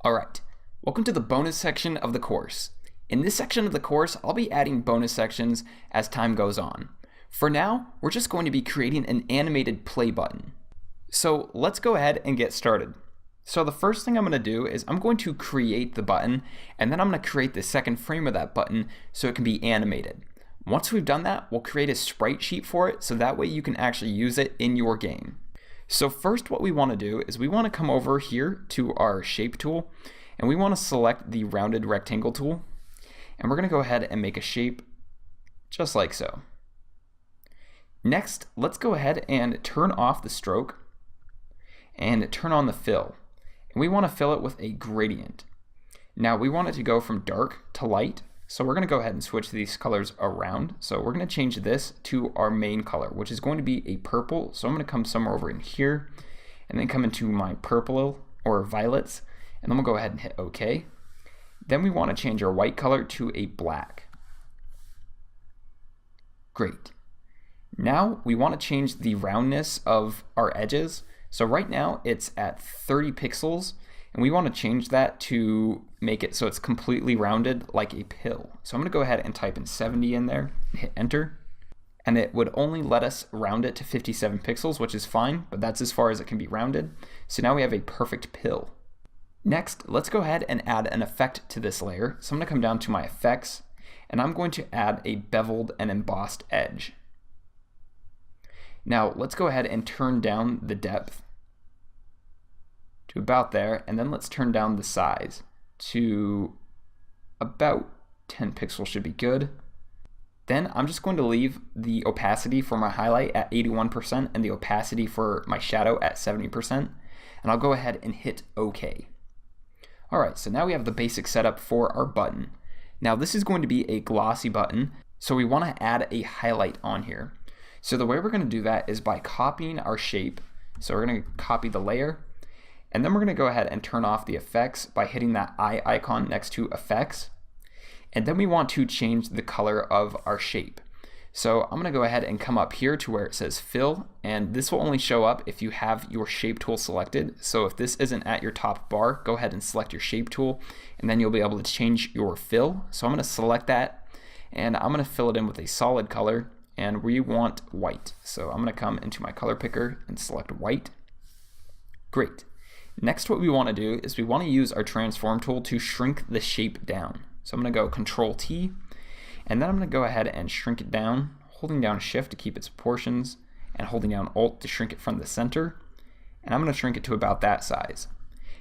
Alright, welcome to the bonus section of the course. In this section of the course, I'll be adding bonus sections as time goes on. For now, we're just going to be creating an animated play button. So let's go ahead and get started. So the first thing I'm going to do is I'm going to create the button, and then I'm going to create the second frame of that button so it can be animated. Once we've done that, we'll create a sprite sheet for it so that way you can actually use it in your game. So first what we want to do is we want to come over here to our shape tool, and we want to select the rounded rectangle tool, and we're going to go ahead and make a shape just like so. Next, let's go ahead and turn off the stroke and turn on the fill. And we want to fill it with a gradient. Now we want it to go from dark to light, so we're going to go ahead and switch these colors around. So we're going to change this to our main color, which is going to be a purple. So I'm going to come somewhere over in here and then come into my purple or violets, and then we'll go ahead and hit OK. Then we want to change our white color to a black. Great. Now we want to change the roundness of our edges. So right now it's at 30 pixels, and we want to change that to make it so it's completely rounded like a pill. So I'm going to go ahead and type in 70 in there and hit enter. And it would only let us round it to 57 pixels, which is fine, but that's as far as it can be rounded. So now we have a perfect pill. Next, let's go ahead and add an effect to this layer. So I'm going to come down to my effects, and I'm going to add a beveled and embossed edge. Now let's go ahead and turn down the depth to about there, and then let's turn down the size to about 10 pixels should be good. Then I'm just going to leave the opacity for my highlight at 81% and the opacity for my shadow at 70%, and I'll go ahead and hit OK. Alright, so now we have the basic setup for our button. Now this is going to be a glossy button, so we want to add a highlight on here. So the way we're going to do that is by copying our shape. So we're going to copy the layer, and then we're going to go ahead and turn off the effects by hitting that eye icon next to effects. And then we want to change the color of our shape. So I'm going to go ahead and come up here to where it says fill, and this will only show up if you have your shape tool selected. So if this isn't at your top bar, go ahead and select your shape tool, and then you'll be able to change your fill. So I'm going to select that, and I'm going to fill it in with a solid color, and we want white. So I'm going to come into my color picker and select white. Great. Next, what we want to do is we want to use our transform tool to shrink the shape down. So I'm going to go Control T, and then I'm going to go ahead and shrink it down, holding down Shift to keep its proportions, and holding down Alt to shrink it from the center. And I'm going to shrink it to about that size.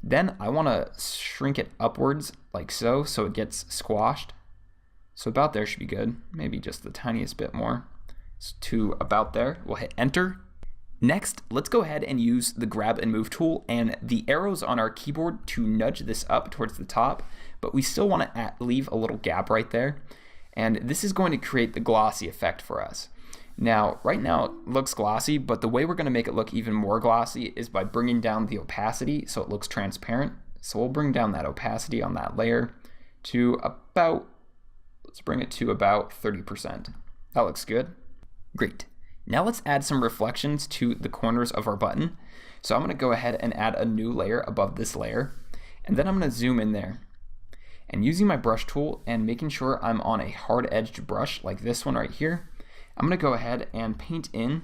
Then I want to shrink it upwards like so, so it gets squashed. So about there should be good, maybe just the tiniest bit more. So to about there, we'll hit Enter. Next, let's go ahead and use the grab and move tool and the arrows on our keyboard to nudge this up towards the top, but we still want to leave a little gap right there. And this is going to create the glossy effect for us. Now, right now it looks glossy, but the way we're going to make it look even more glossy is by bringing down the opacity so it looks transparent. So we'll bring down that opacity on that layer to about, let's bring it to about 30%. That looks good. Great. Now let's add some reflections to the corners of our button. So I'm going to go ahead and add a new layer above this layer, and then I'm going to zoom in there. And using my brush tool and making sure I'm on a hard-edged brush like this one right here, I'm going to go ahead and paint in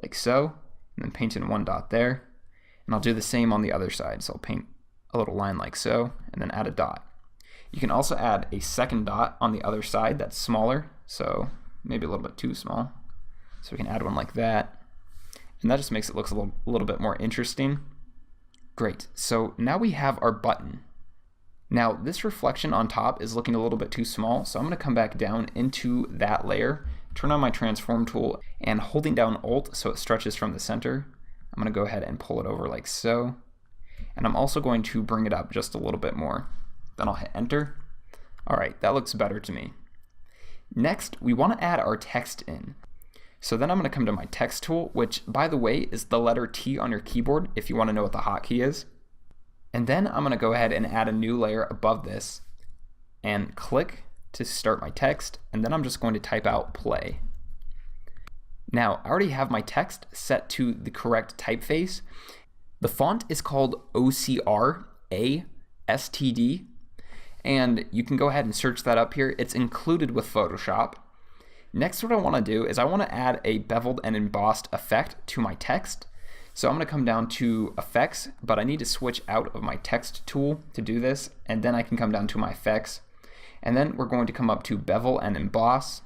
like so, and then paint in one dot there. And I'll do the same on the other side. So I'll paint a little line like so, and then add a dot. You can also add a second dot on the other side that's smaller, so maybe a little bit too small. So we can add one like that, and that just makes it look a little bit more interesting. Great, so now we have our button. Now this reflection on top is looking a little bit too small, so I'm going to come back down into that layer, turn on my transform tool, and holding down Alt so it stretches from the center, I'm going to go ahead and pull it over like so. And I'm also going to bring it up just a little bit more. Then I'll hit Enter. Alright, that looks better to me. Next, we want to add our text in. So then I'm going to come to my text tool, which by the way is the letter T on your keyboard if you want to know what the hotkey is. And then I'm going to go ahead and add a new layer above this and click to start my text, and then I'm just going to type out play. Now I already have my text set to the correct typeface. The font is called OCR, std, and you can go ahead and search that up here. It's included with Photoshop. Next, what I want to do is I want to add a beveled and embossed effect to my text. So I'm going to come down to effects, but I need to switch out of my text tool to do this, and then I can come down to my effects, and then we're going to come up to bevel and emboss.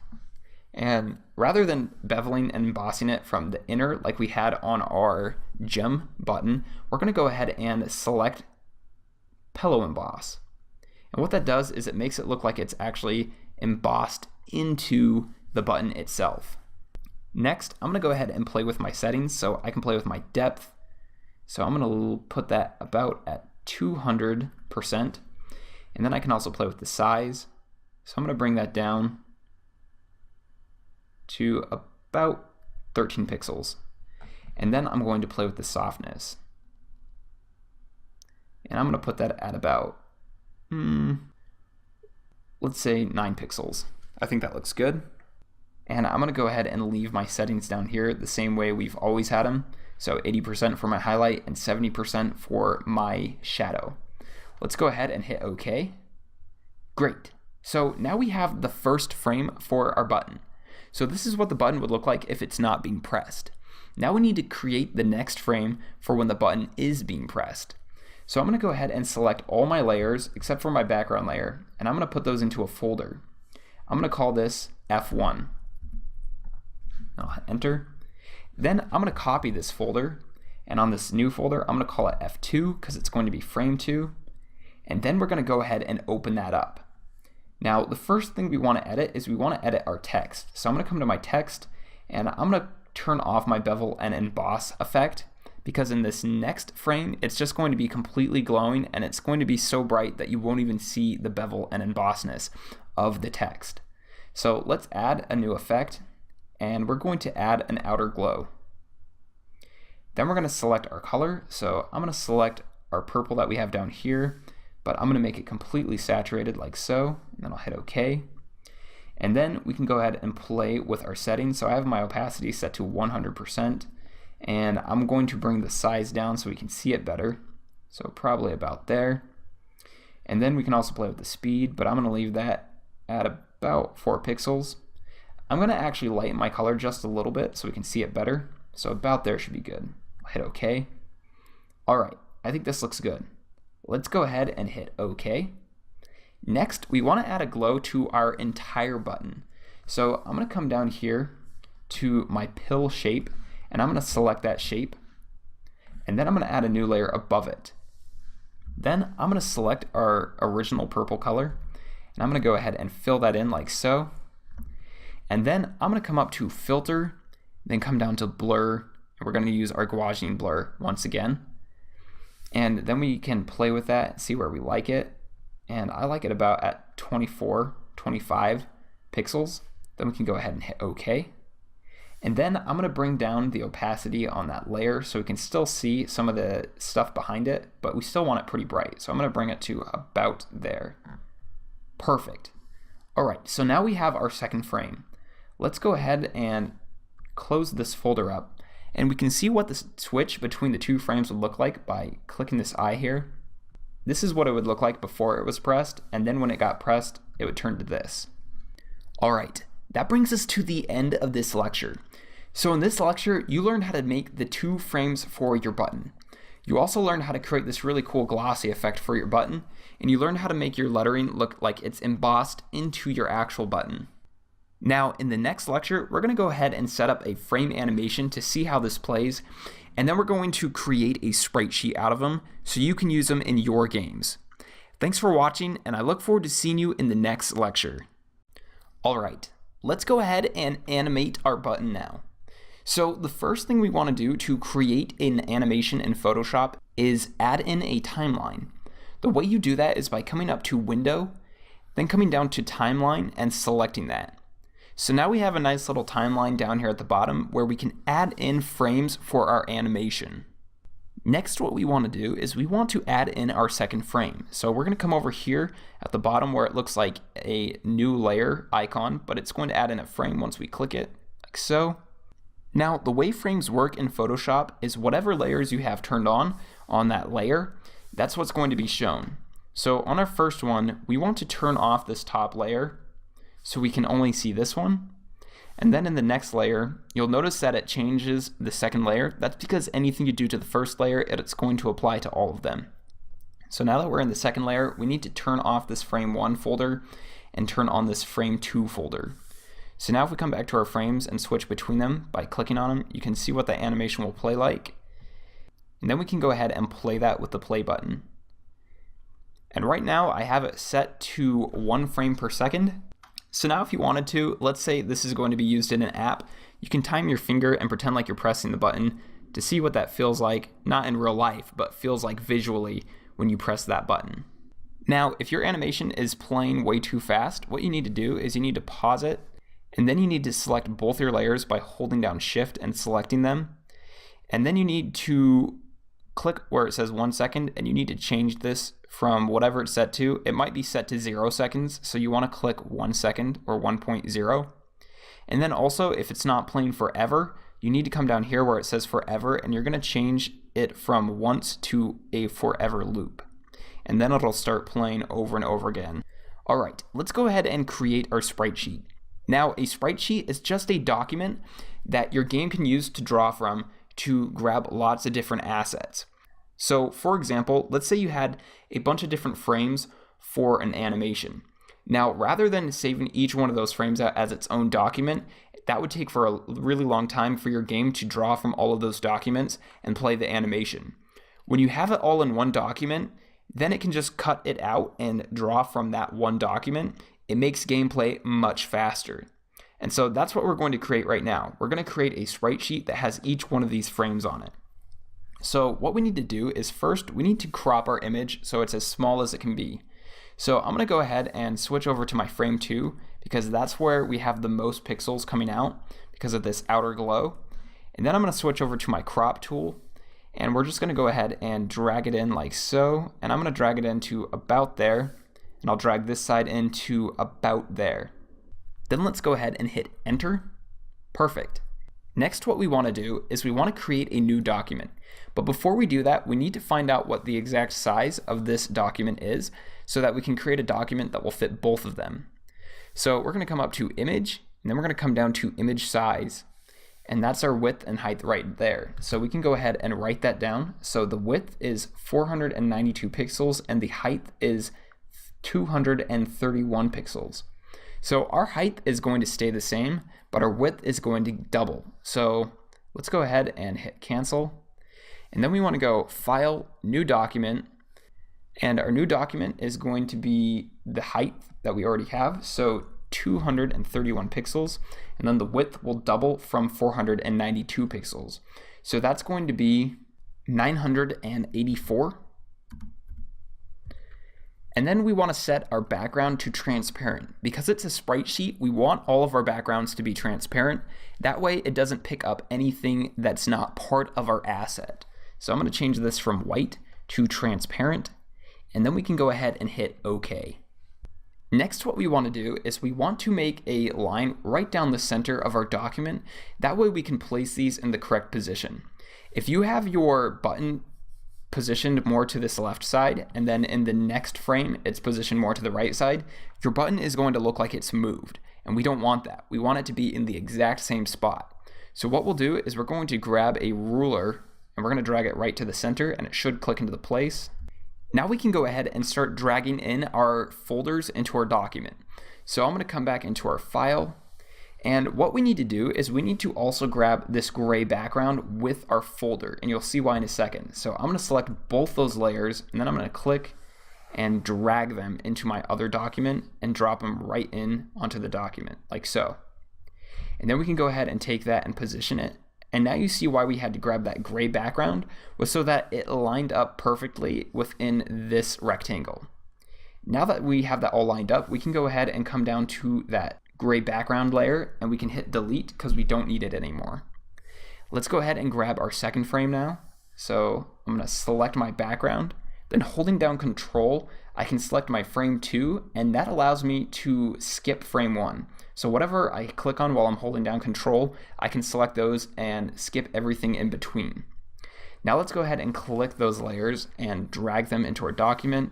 And rather than beveling and embossing it from the inner like we had on our gem button, we're going to go ahead and select pillow emboss. And what that does is it makes it look like it's actually embossed into the button itself. Next, I'm going to go ahead and play with my settings so I can play with my depth. So I'm going to put that about at 200%. And then I can also play with the size. So I'm going to bring that down to about 13 pixels. And then I'm going to play with the softness. And I'm going to put that at about, let's say 9 pixels. I think that looks good. And I'm going to go ahead and leave my settings down here the same way we've always had them. So 80% for my highlight and 70% for my shadow. Let's go ahead and hit OK. Great. So now we have the first frame for our button. So this is what the button would look like if it's not being pressed. Now we need to create the next frame for when the button is being pressed. So I'm going to go ahead and select all my layers except for my background layer, and I'm going to put those into a folder. I'm going to call this F1. I'll hit enter. Then I'm going to copy this folder, and on this new folder I'm going to call it F2 because it's going to be frame 2, and then we're going to go ahead and open that up. Now the first thing we want to edit is we want to edit our text. So I'm going to come to my text, and I'm going to turn off my bevel and emboss effect, because in this next frame it's just going to be completely glowing and it's going to be so bright that you won't even see the bevel and embossness of the text. So let's add a new effect, and we're going to add an outer glow. Then we're going to select our color. So I'm going to select our purple that we have down here, but I'm going to make it completely saturated like so, and then I'll hit OK. And then we can go ahead and play with our settings. So I have my opacity set to 100%, and I'm going to bring the size down so we can see it better. So probably about there. And then we can also play with the speed, but I'm going to leave that at about 4 pixels. I'm going to actually lighten my color just a little bit so we can see it better. So about there should be good. I'll hit OK. Alright, I think this looks good. Let's go ahead and hit OK. Next, we want to add a glow to our entire button. So I'm going to come down here to my pill shape, and I'm going to select that shape, and then I'm going to add a new layer above it. Then I'm going to select our original purple color, and I'm going to go ahead and fill that in like so. And then I'm going to come up to filter, then come down to blur, and we're going to use our Gaussian blur once again. And then we can play with that and see where we like it. And I like it about at 24, 25 pixels. Then we can go ahead and hit OK. And then I'm going to bring down the opacity on that layer so we can still see some of the stuff behind it, but we still want it pretty bright. So I'm going to bring it to about there. Perfect. All right, so now we have our second frame. Let's go ahead and close this folder up, and we can see what the switch between the two frames would look like by clicking this eye here. This is what it would look like before it was pressed, and then when it got pressed, it would turn to this. All right, that brings us to the end of this lecture. So in this lecture, you learned how to make the 2 frames for your button. You also learned how to create this really cool glossy effect for your button, and you learned how to make your lettering look like it's embossed into your actual button. Now, in the next lecture, we're going to go ahead and set up a frame animation to see how this plays, and then we're going to create a sprite sheet out of them so you can use them in your games. Thanks for watching, and I look forward to seeing you in the next lecture. Alright, let's go ahead and animate our button now. So the first thing we want to do to create an animation in Photoshop is add in a timeline. The way you do that is by coming up to Window, then coming down to Timeline and selecting that. So now we have a nice little timeline down here at the bottom where we can add in frames for our animation. Next, what we want to do is we want to add in our second frame. So we're going to come over here at the bottom where it looks like a new layer icon, but it's going to add in a frame once we click it, like so. Now, the way frames work in Photoshop is whatever layers you have turned on that layer, that's what's going to be shown. So on our first one, we want to turn off this top layer so we can only see this one. And then in the next layer, you'll notice that it changes the second layer. That's because anything you do to the first layer, it's going to apply to all of them. So now that we're in the second layer, we need to turn off this frame 1 folder and turn on this frame 2 folder. So now if we come back to our frames and switch between them by clicking on them, you can see what the animation will play like. And then we can go ahead and play that with the play button. And right now I have it set to 1 frame per second. So now if you wanted to, let's say this is going to be used in an app, you can time your finger and pretend like you're pressing the button to see what that feels like, not in real life, but feels like visually when you press that button. Now, if your animation is playing way too fast, what you need to do is you need to pause it, and then you need to select both your layers by holding down Shift and selecting them. And then you need to click where it says 1 second, and you need to change this from whatever it's set to. It might be set to 0 seconds, so you want to click 1 second or 1.0. And then also, if it's not playing forever, you need to come down here where it says forever, and you're going to change it from once to a forever loop. And then it'll start playing over and over again. All right, let's go ahead and create our sprite sheet. Now, a sprite sheet is just a document that your game can use to draw from to grab lots of different assets. So for example, let's say you had a bunch of different frames for an animation. Now, rather than saving each one of those frames out as its own document, that would take for a really long time for your game to draw from all of those documents and play the animation. When you have it all in one document, then it can just cut it out and draw from that one document. It makes gameplay much faster. And so that's what we're going to create right now. We're going to create a sprite sheet that has each one of these frames on it. So what we need to do is first we need to crop our image so it's as small as it can be. So I'm going to go ahead and switch over to my frame 2 because that's where we have the most pixels coming out because of this outer glow. And then I'm going to switch over to my crop tool, and we're just going to go ahead and drag it in like so, and I'm going to drag it into about there, and I'll drag this side into about there. Then let's go ahead and hit enter. Perfect. Next, what we want to do is we want to create a new document. But before we do that, we need to find out what the exact size of this document is so that we can create a document that will fit both of them. So we're going to come up to image, and then we're going to come down to image size. And that's our width and height right there. So we can go ahead and write that down. So the width is 492 pixels and the height is 231 pixels. So our height is going to stay the same, but our width is going to double. So let's go ahead and hit cancel. And then we want to go File, New Document. And our new document is going to be the height that we already have. So 231 pixels. And then the width will double from 492 pixels. So that's going to be 984. And then we want to set our background to transparent. Because it's a sprite sheet, we want all of our backgrounds to be transparent. That way it doesn't pick up anything that's not part of our asset. So I'm going to change this from white to transparent, and then we can go ahead and hit OK. Next, what we want to do is we want to make a line right down the center of our document. That way we can place these in the correct position. If you have your button positioned more to this left side, and then in the next frame it's positioned more to the right side, your button is going to look like it's moved, and we don't want that. We want it to be in the exact same spot. So what we'll do is we're going to grab a ruler and we're going to drag it right to the center, and it should click into the place. Now we can go ahead and start dragging in our folders into our document. So I'm going to come back into our file, and what we need to do is we need to also grab this gray background with our folder, and you'll see why in a second. So I'm going to select both those layers, and then I'm going to click and drag them into my other document and drop them right in onto the document, like so. And then we can go ahead and take that and position it. And now you see why we had to grab that gray background, was so that it lined up perfectly within this rectangle. Now that we have that all lined up, we can go ahead and come down to that gray background layer, and we can hit delete because we don't need it anymore. Let's go ahead and grab our second frame now. So I'm going to select my background, then holding down Control, I can select my frame 2, and that allows me to skip frame 1. So whatever I click on while I'm holding down Control, I can select those and skip everything in between. Now let's go ahead and click those layers and drag them into our document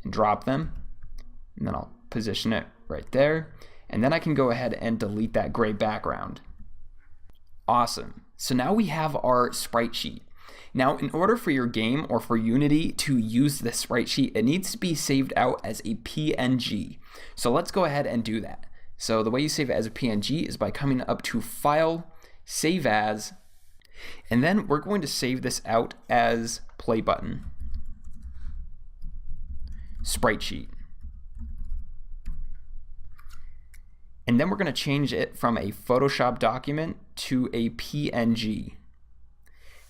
and drop them. And then I'll position it right there. And then I can go ahead and delete that gray background. Awesome. So now we have our sprite sheet. Now, in order for your game or for Unity to use this sprite sheet, it needs to be saved out as a PNG. So let's go ahead and do that. So the way you save it as a PNG is by coming up to File, Save As, and then we're going to save this out as play button, sprite sheet. And then we're going to change it from a Photoshop document to a PNG.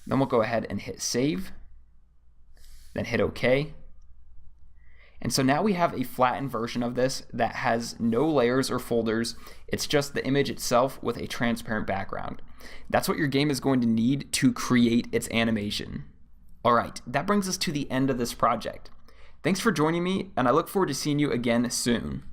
Then we'll go ahead and hit save, then hit OK. And so now we have a flattened version of this that has no layers or folders. It's just the image itself with a transparent background. That's what your game is going to need to create its animation. All right, that brings us to the end of this project. Thanks for joining me, and I look forward to seeing you again soon.